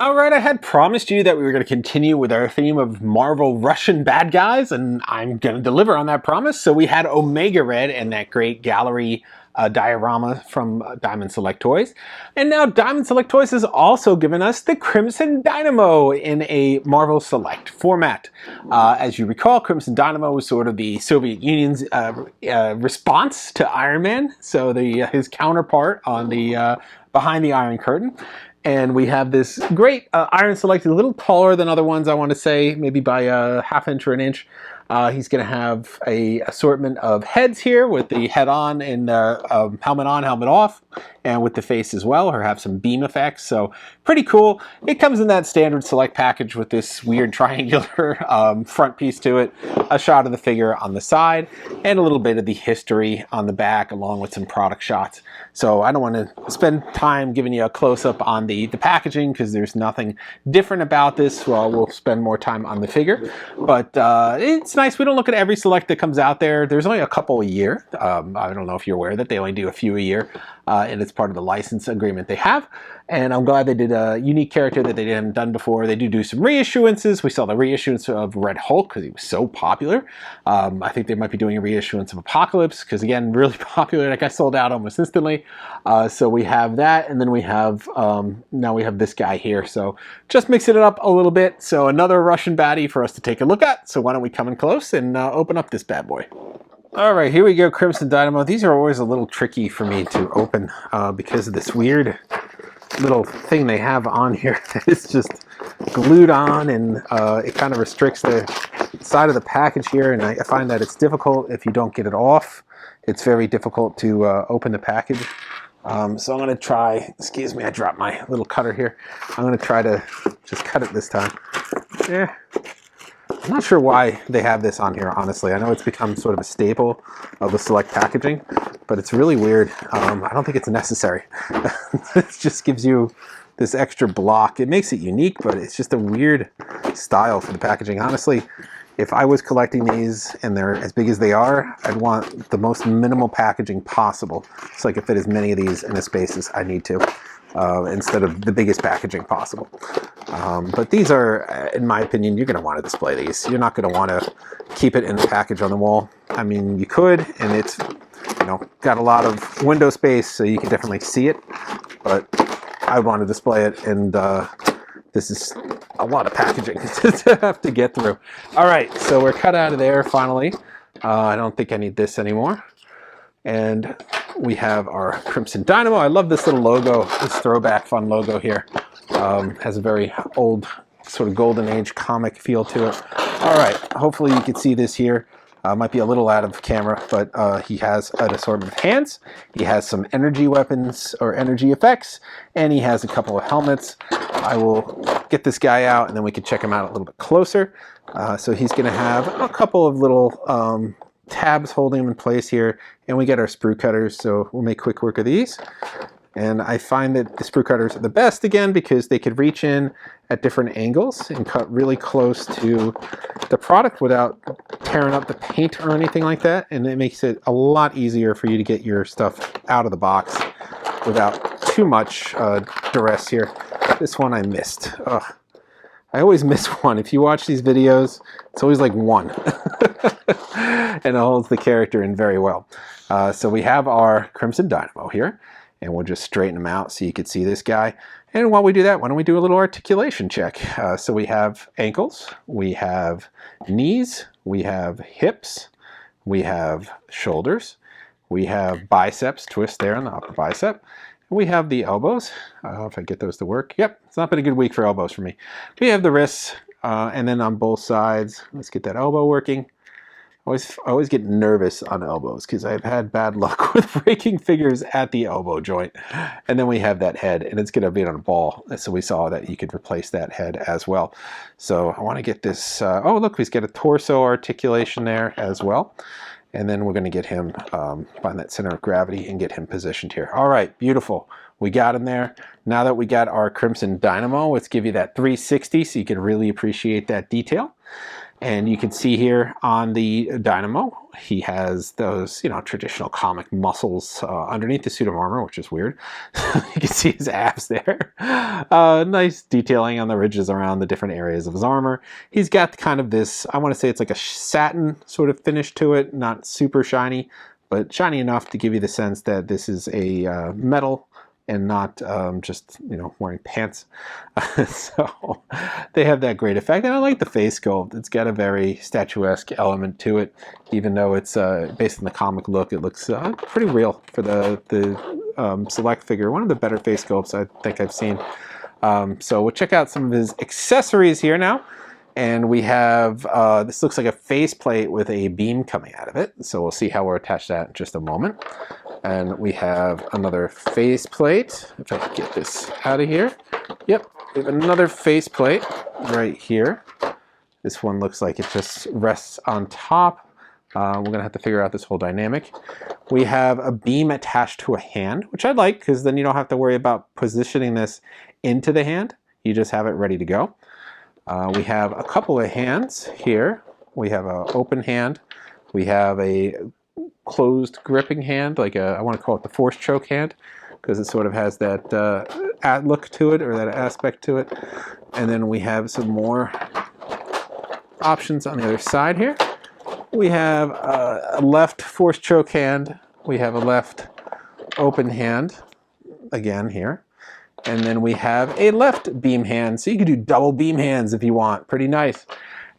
Alright, I had promised you that we were going to continue with our theme of Marvel Russian bad guys, and I'm going to deliver on that promise. So we had Omega Red and that great gallery diorama from Diamond Select Toys. And now Diamond Select Toys has also given us the Crimson Dynamo in a Marvel Select format. As you recall, Crimson Dynamo was sort of the Soviet Union's response to Iron Man, so his counterpart on the behind the Iron Curtain. And we have this great Iron Select, a little taller than other ones, I want to say, maybe by a half inch or an inch. He's going to have a assortment of heads here with the head on and helmet on, helmet off, and with the face as well, or have some beam effects. So pretty cool. It comes in that standard Select package with this weird triangular front piece to it, a shot of the figure on the side, and a little bit of the history on the back, along with some product shots. So I don't want to spend time giving you a close-up on the packaging, because there's nothing different about this. Well, we'll spend more time on the figure. But it's nice. We don't look at every Select that comes out there. There's only a couple a year. I don't know if you're aware that they only do a few a year, and it's part of the license agreement they have. And I'm glad they did a unique character that they hadn't done before. They do some reissuances. We saw the reissuance of Red Hulk because he was so popular. I think they might be doing a reissuance of Apocalypse because, again, really popular. That guy sold out almost instantly. So we have that, and then we have now we have this guy here. So just mixing it up a little bit. So another Russian baddie for us to take a look at. So why don't we come in close and open up this bad boy. All right, here we go, Crimson Dynamo. These are always a little tricky for me to open because of this weird little thing they have on here that is just glued on, and it kind of restricts the side of the package here, and I find that it's difficult if you don't get it off. It's very difficult to open the package. So I'm going to try, excuse me, I dropped my little cutter here. I'm going to try to just cut it this time. Yeah. I'm not sure why they have this on here, honestly. I know it's become sort of a staple of the Select packaging, but it's really weird. I don't think it's necessary. It just gives you this extra block. It makes it unique, but it's just a weird style for the packaging. Honestly, if I was collecting these and they're as big as they are, I'd want the most minimal packaging possible so I can fit as many of these in a space as I need to. Instead of the biggest packaging possible. But these are, in my opinion, you're going to want to display these. You're not going to want to keep it in a package on the wall. I mean, you could, and it's, you know, got a lot of window space, so you can definitely see it. But I want to display it, and this is a lot of packaging to have to get through. All right, so we're cut out of there finally. I don't think I need this anymore. And we have our Crimson Dynamo. I love this little logo, this throwback fun logo here. Has a very old sort of golden age comic feel to it. All right, hopefully you can see this here. Might be a little out of camera, but he has an assortment of hands. He has some energy weapons or energy effects, and he has a couple of helmets. I will get this guy out, and then we can check him out a little bit closer. So he's going to have a couple of little tabs holding him in place here, and we get our sprue cutters, so we'll make quick work of these. And I find that the sprue cutters are the best, again, because they could reach in at different angles and cut really close to the product without tearing up the paint or anything like that, and it makes it a lot easier for you to get your stuff out of the box without too much duress here. This one I missed. Ugh. I always miss one. If you watch these videos, it's always like one. And it holds the character in very well. So we have our Crimson Dynamo here, and we'll just straighten him out so you can see this guy. And while we do that, why don't we do a little articulation check? So we have ankles, we have knees, we have hips, we have shoulders, we have biceps, twist there on the upper bicep. We have the elbows, if I get those to work. Yep, it's not been a good week for elbows for me. We have the wrists, and then on both sides, let's get that elbow working. I always get nervous on elbows because I've had bad luck with breaking figures at the elbow joint. And then we have that head, and it's going to be on a ball. So we saw that you could replace that head as well. So I want to get this, oh look, he's got a torso articulation there as well. And then we're going to get him, find that center of gravity and get him positioned here. All right, beautiful. We got him there. Now that we got our Crimson Dynamo, let's give you that 360 so you can really appreciate that detail. And you can see here on the Dynamo, he has those, traditional comic muscles underneath the suit of armor, which is weird. You can see his abs there. Nice detailing on the ridges around the different areas of his armor. He's got kind of this, I want to say it's like a satin sort of finish to it, not super shiny, but shiny enough to give you the sense that this is a metal and not just wearing pants. So they have that great effect, and I like the face sculpt. It's got a very statuesque element to it, even though it's based on the comic look. It looks pretty real for the select figure. One of the better face sculpts I think I've seen. So we'll check out some of his accessories here now. And we have, this looks like a faceplate with a beam coming out of it. So we'll see how we're attached to that in just a moment. And we have another faceplate. If I can get this out of here. Yep, we have another faceplate right here. This one looks like it just rests on top. We're going to have to figure out this whole dynamic. We have a beam attached to a hand, which I like because then you don't have to worry about positioning this into the hand. You just have it ready to go. We have a couple of hands here. We have an open hand. We have a closed gripping hand, like I want to call it the force choke hand, because it sort of has that look to it, or that aspect to it. And then we have some more options on the other side here. We have a left force choke hand. We have a left open hand, again here. And then we have a left beam hand, so you can do double beam hands if you want. Pretty nice.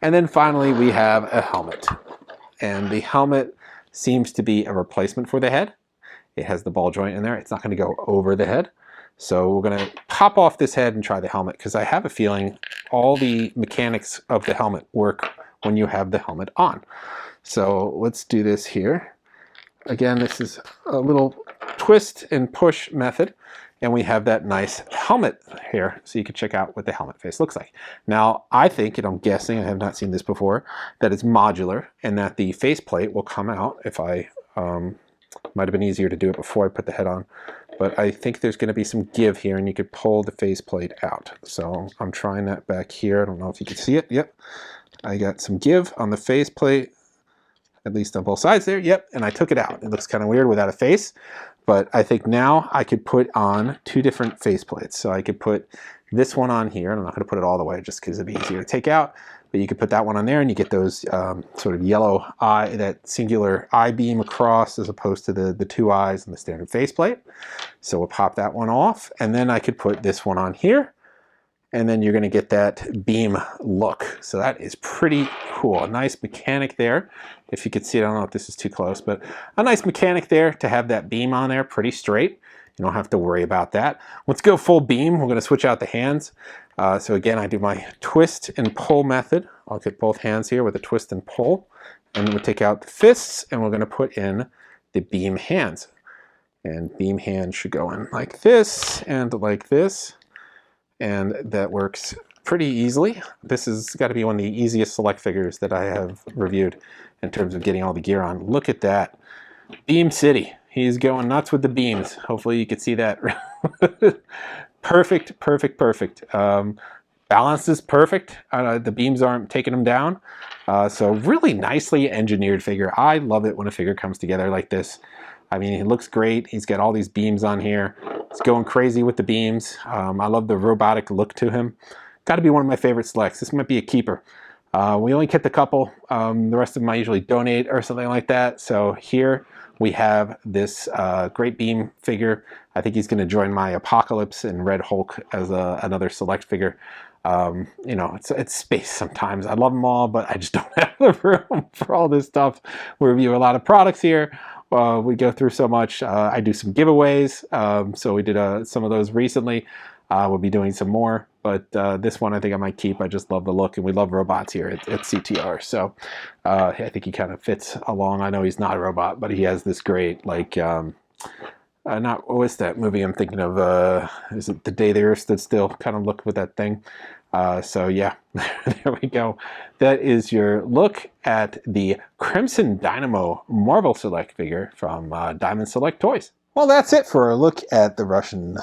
And then finally we have a helmet. And the helmet seems to be a replacement for the head. It has the ball joint in there. It's not going to go over the head. So we're going to pop off this head and try the helmet, because I have a feeling all the mechanics of the helmet work when you have the helmet on. So let's do this here. Again, this is a little twist and push method. And we have that nice helmet here, so you can check out what the helmet face looks like. Now, I think, and I'm guessing, I have not seen this before, that it's modular, and that the faceplate will come out if I, might have been easier to do it before I put the head on, but I think there's going to be some give here, and you could pull the faceplate out. So I'm trying that back here. I don't know if you can see it. Yep, I got some give on the faceplate, at least on both sides there. Yep, and I took it out. It looks kind of weird without a face. But I think now I could put on two different faceplates. So I could put this one on here, and I'm not going to put it all the way just because it'd be easier to take out. But you could put that one on there, and you get those sort of yellow eye, that singular eye beam across, as opposed to the two eyes in the standard faceplate. So we'll pop that one off, and then I could put this one on here, and then you're going to get that beam look. So that is pretty cool. A nice mechanic there. If you could see it, I don't know if this is too close, but a nice mechanic there to have that beam on there, pretty straight. You don't have to worry about that. Let's go full beam. We're going to switch out the hands. So again, I do my twist and pull method. I'll get both hands here with a twist and pull. And then we'll take out the fists, and we're going to put in the beam hands. And beam hands should go in like this and like this. And that works pretty easily. This has got to be one of the easiest select figures that I have reviewed in terms of getting all the gear on. Look at that. Beam City. He's going nuts with the beams. Hopefully you can see that. Perfect, perfect, perfect. Balance is perfect. The beams aren't taking him down. So really nicely engineered figure. I love it when a figure comes together like this. I mean, he looks great. He's got all these beams on here. He's going crazy with the beams. I love the robotic look to him. Got to be one of my favorite selects. This might be a keeper. We only kept a couple. The rest of them I usually donate or something like that. So here we have this great beam figure. I think he's going to join my Apocalypse and Red Hulk as another select figure. You know, it's space sometimes. I love them all, but I just don't have the room for all this stuff. We review a lot of products here. We go through so much. I do some giveaways. So we did some of those recently. We'll be doing some more, but this one I think I might keep. I just love the look, and we love robots here at CTR. So I think he kind of fits along. I know he's not a robot, but he has this great, like, what's that movie I'm thinking of? Is it The Day the Earth Stood Still? Kind of look with that thing. So yeah, there we go. That is your look at the Crimson Dynamo Marvel Select figure from Diamond Select Toys. Well, that's it for our look at the Russian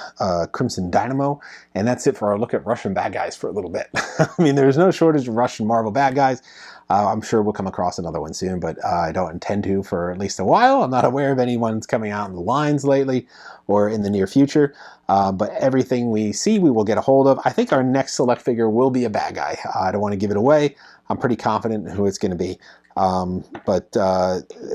Crimson Dynamo, and that's it for our look at Russian bad guys for a little bit. I mean, there's no shortage of Russian Marvel bad guys. I'm sure we'll come across another one soon, but I don't intend to for at least a while. I'm not aware of anyone's coming out in the lines lately or in the near future, but everything we see we will get a hold of. I think our next select figure will be a bad guy. I don't want to give it away. I'm pretty confident in who it's going to be. But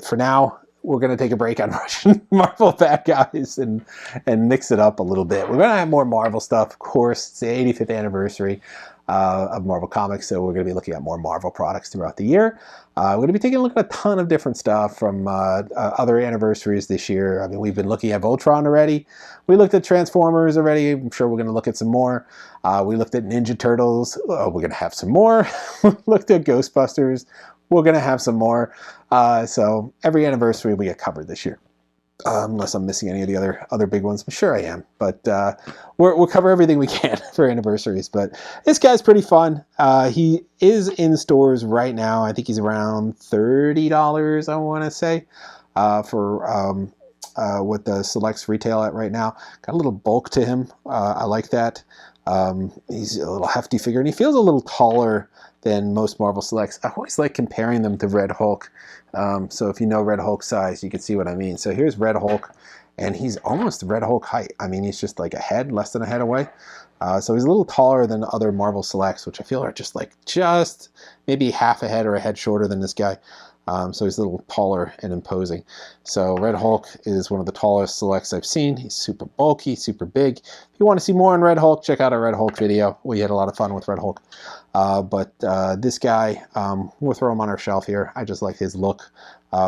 for now, we're going to take a break on Russian Marvel bad guys and mix it up a little bit. We're going to have more Marvel stuff, of course. It's the 85th anniversary of Marvel Comics, so we're going to be looking at more Marvel products throughout the year. We're going to be taking a look at a ton of different stuff from other anniversaries this year. I mean, we've been looking at Voltron already. We looked at Transformers already. I'm sure we're going to look at some more. We looked at Ninja Turtles. We're going to have some more. We looked at Ghostbusters. We're going to have some more. So every anniversary we get covered this year. Unless I'm missing any of the other big ones. I'm sure I am. But we'll cover everything we can for anniversaries. But this guy's pretty fun. He is in stores right now. I think he's around $30, I want to say, for what the selects retail at right now. Got a little bulk to him. I like that. He's a little hefty figure, and he feels a little taller than most Marvel Selects. I always like comparing them to Red Hulk. So if you know Red Hulk size, you can see what I mean. So here's Red Hulk, and he's almost Red Hulk height. I mean, he's just like a head, less than a head away. So he's a little taller than other Marvel Selects, which I feel are just maybe half a head or a head shorter than this guy. So he's a little taller and imposing. So Red Hulk is one of the tallest selects I've seen. He's super bulky, super big. If you want to see more on Red Hulk, check out our Red Hulk video. We had a lot of fun with Red Hulk. But this guy, we'll throw him on our shelf here. I just like his look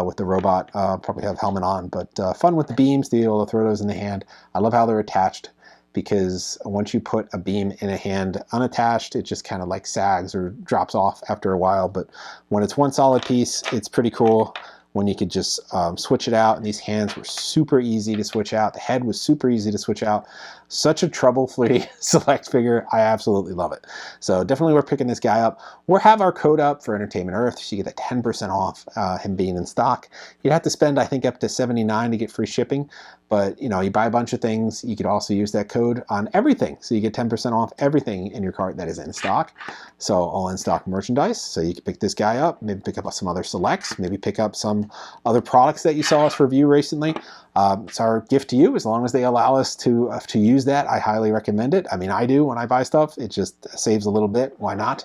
with the robot. Probably have helmet on, but fun with the beams, to be able to throw those in the hand. I love how they're attached, because once you put a beam in a hand unattached, it just kind of like sags or drops off after a while. But when it's one solid piece, it's pretty cool when you could just switch it out. And these hands were super easy to switch out. The head was super easy to switch out. Such a trouble-free select figure. I absolutely love it. So definitely we're picking this guy up. We'll have our code up for Entertainment Earth, so you get that 10% off him being in stock. You'd have to spend, I think, up to $79 to get free shipping. But, you know, you buy a bunch of things, you could also use that code on everything. So you get 10% off everything in your cart that is in stock. So all in stock merchandise. So you can pick this guy up, maybe pick up some other selects, maybe pick up some other products that you saw us review recently. It's our gift to you. As long as they allow us to use that, I highly recommend it. I mean, I do when I buy stuff. It just saves a little bit. Why not?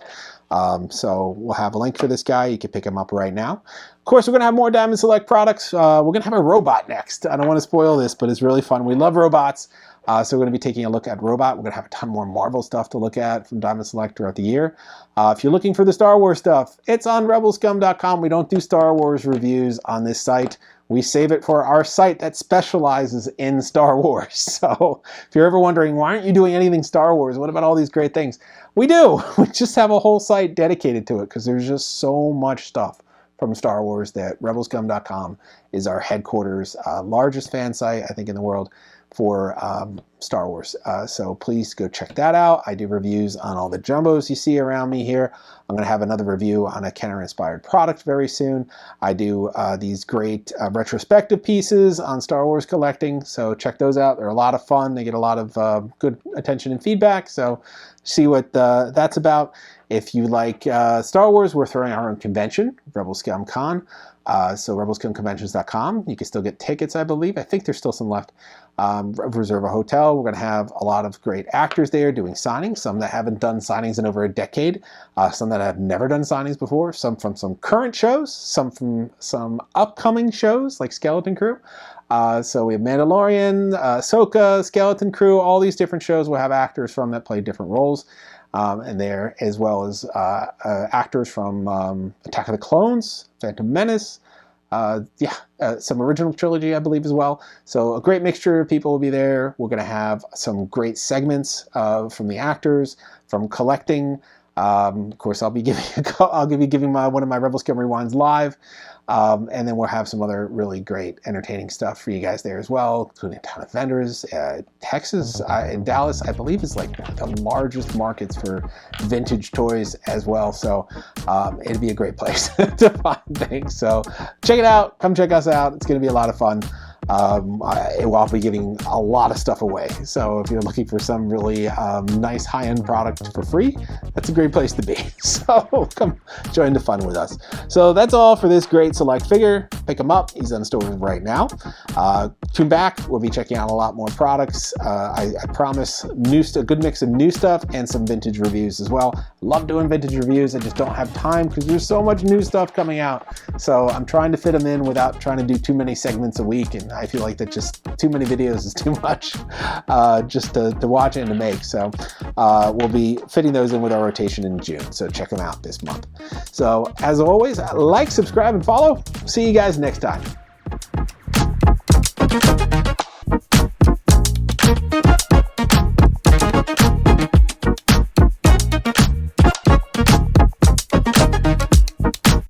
So we'll have a link for this guy. You can pick him up right now. Of course, we're going to have more Diamond Select products. We're going to have a robot next. I don't want to spoil this, but it's really fun. We love robots. So we're going to be taking a look at Robot. We're going to have a ton more Marvel stuff to look at from Diamond Select throughout the year. If you're looking for the Star Wars stuff, it's on rebelscum.com. We don't do Star Wars reviews on this site. We save it for our site that specializes in Star Wars. So if you're ever wondering, why aren't you doing anything Star Wars? What about all these great things? We do. We just have a whole site dedicated to it because there's just so much stuff from Star Wars that rebelscum.com is our headquarters, largest fan site, I think, in the world for Star Wars. So please go check that out. I do reviews on all the jumbos you see around me here. I'm going to have another review on a Kenner-inspired product very soon. I do these great retrospective pieces on Star Wars collecting, so check those out. They're a lot of fun. They get a lot of good attention and feedback, so see what that's about. If you like Star Wars, we're throwing our own convention, Rebel Scum Con. So rebelscumconventions.com. You can still get tickets, I believe. I think there's still some left. Reserve a hotel. We're going to have a lot of great actors there doing signings, some that haven't done signings in over a decade, some that have never done signings before, some from some current shows, some from some upcoming shows like Skeleton Crew. So we have Mandalorian, Ahsoka, Skeleton Crew, all these different shows will have actors from that play different roles. And there, as well as actors from Attack of the Clones, Phantom Menace, some original trilogy, I believe, as well. So a great mixture of people will be there. We're going to have some great segments from the actors, from collecting. Of course, I'll be giving one of my Rebel Scum Rewinds live. And then we'll have some other really great entertaining stuff for you guys there as well, including a ton of vendors. Texas and Dallas, I believe, is like the largest markets for vintage toys as well. So it'd be a great place to find things. So check it out. Come check us out. It's going to be a lot of fun. I'll be giving a lot of stuff away. So if you're looking for some really nice high-end product for free, that's a great place to be. So come join the fun with us. So that's all for this great select figure. Pick him up. He's on store right now. Tune back. We'll be checking out a lot more products. I promise a good mix of new stuff and some vintage reviews as well. Love doing vintage reviews. I just don't have time because there's so much new stuff coming out. So I'm trying to fit them in without trying to do too many segments a week, and I feel like that just too many videos is too much just to watch and to make. So we'll be fitting those in with our rotation in June. So check them out this month. So as always, like, subscribe, and follow. See you guys next time.